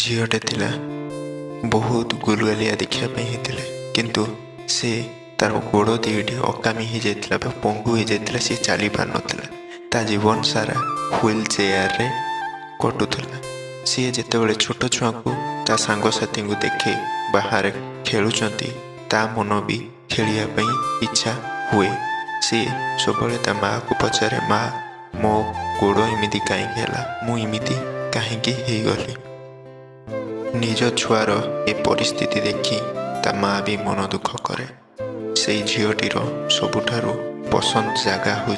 झीटे थिला बहुत गुलगालिया देखा होते किंतु से तार गोड़ दीटी अकामी हो जाता पंगु हो जाता सी चली पार नाला ता जीवन सारा व्हील चेयर रे कटुला। सी जिते छोट छुआ को ता सांगसाथी को देखे बाहर खेलुंट ता मन भी खेलिया इच्छा हुए। सी सब माँ को पचारे माँ मो गोड़ एमती कहीं मुझे कहीं गली निज छुआर ए परिस्थिति देखी ता माँ भी मन दुख करे। से झीटीर सबुठारु पसंद जगह हूँ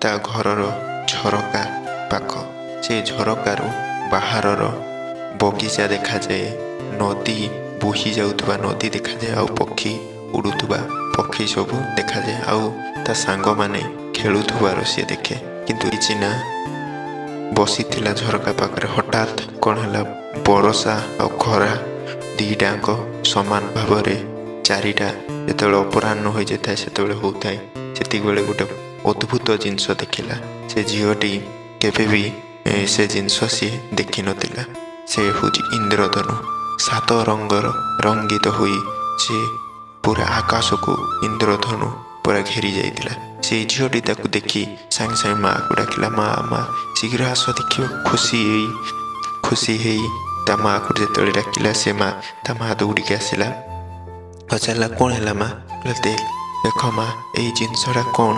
ता घरर झरका पाख। से झरकार बाहर बगीचा देखा जाए, नदी बोही जाउथबा नदी देखा जाए, आउ पक्षी उड़ुथबा पक्षी सब देखा जाए, आउ ता सांग माने खेलुथबार सी देखे। किंतु इचिना बसी थिला झरका पाखरे हठात कौन है बरसा आ खरा दीटाक समान भाव चारिटा जो अपराह्न हो जाए से होता है से गोटे अद्भुत जिनस देखला। से झीटी केवे भी से जिनस सी देखी नथिला। से हूँ इंद्रधनु सात रंगर रंगित हुई से पूरा आकाश को इंद्रधनु पूरा घेरी जाइतिला। से झीटी ताकू देखी सांगे सांगे माँ को डाकिला माँ माँ शीघ्र आस देख खुशी है ता माँ को जो डाकिला से माँ ता माँ दौड़िक आसला पचारा कौन है माँ देख देख माँ यही जिनसटा कौन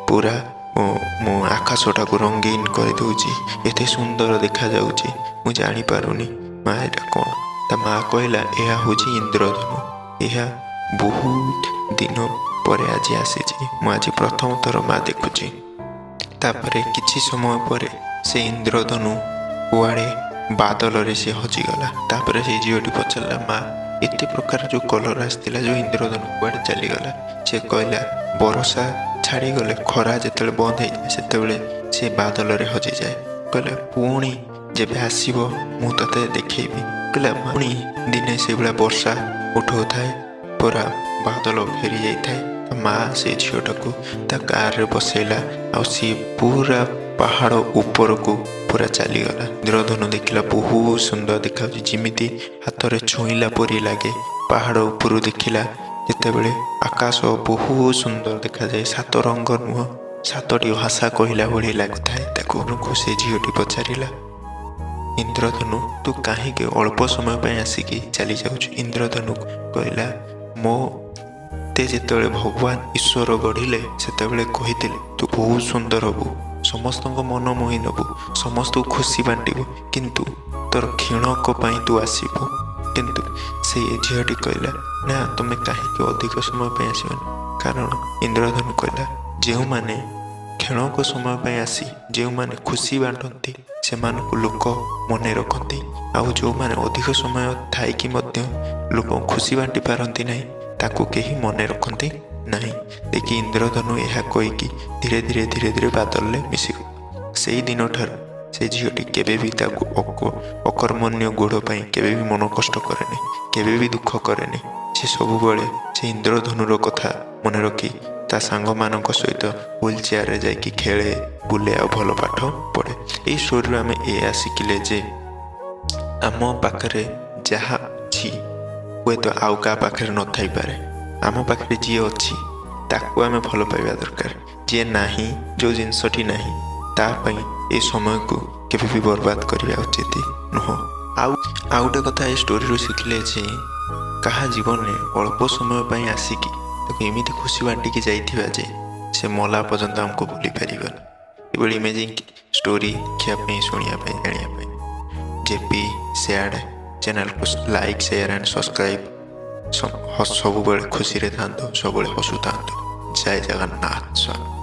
पूरा मो आकाशटा को रंगीन कर दूची एते सुंदर देखा जाउची मु जानी पारुनी माँ एटा कौन। ता माँ कहला यह हूँ इंद्रधनु यह बहुत दिन पर आज आसी मुझे प्रथम थर माँ देखुची। तापरे किछि समय पर से इंद्रधनु कुआड़े बादल रे से हजिगला। तापरे से झीटी पचारा माँ एते प्रकार जो कलर आसला जो इंद्रधनु कुआड़े चलीगला। से कहला बरसा छाड़ी गले खरा जिते बंद हो जाए से से बादल रे हजि जाए। कहला पुणी जेबे आसीबो मु तते देखेबी। कहला पुणी दिने से भाया वर्षा उठौ थाए पूरा बादल घेरी जाए। माँ से झीटा को ता कार रे बसैला आ सी पूरा पहाड़ ऊपर को पूरा चलीगला। इंद्रधनु देखला बहुत सुंदर देखा जिमिति हाथ में छुईला परी लगे। पहाड़ ऊपर देखला जितेबले आकाश बहुत सुंदर देखा जाए। सात रंग नुह सातटी भाषा कहला भाई लगुए। से झीटी पचारा इंद्रधनु तू कहीं अल्प समय आसिकी चली जाऊ। इंद्रधनु कहला मो ते जिते भगवान ईश्वर गढ़िले से कही तू बहुत सुंदर हबू समस्त मन मोहि नबू समस्त खुशी बांटबू किंतु तोर क्षणक तू आसबू। किंतु से झीटी कहला ना तुम्हें कहीं अधिक समय आसबन कारण इंद्रधनु कहला जो माने क्षणक समय आसी जो माने खुशी बांटती से लोक मन रखती आउ जो माने अधिक समय थाइकी लोक खुशी बांटी पारती नहीं ताकू कहीं मन रखती नहीं। देखिए इंद्रधनु यह कहीकि धीरे धीरे धीरे धीरे बादल में मिसी से दिन ठार से झीटी केवे भी अकर्मण्य गोड़ पाई केवे भी मन कष्ट करे केवे भी दुख करे। से सबुबले से इंद्रधनुर कथा मन रखी ता सांग मान सहित व्हील चेयर रे जाइकी खेले बुले आ भल पाठ पढ़े। यही स्टोरी आम या शिखिले जे आम पाखरे जहाँ अच्छी हुए तो आउ क्या पाखे न थी पारे आम पाखे जी अच्छी ताकू आम भल पाइबा दरकार जी ना जो जिनसटी ना तापाई ये समय को केवे भी बर्बाद करवा उचित नुह। आउ गोटे कथा ये स्टोरी शिखिले जे कहा जीवन में अल्प समय आसिकी ताको एमती खुशी बांटिकी जाइथिबा जे से मला पर्यंत हमको भूली पारिबन। ये इमेजिंग स्टोरी देखा शुणा जानापी जेपी सेड चैनल को लाइक शेयर एंड सब्सक्राइब सब खुशी था सब हसुता। जय जगन्नाथ।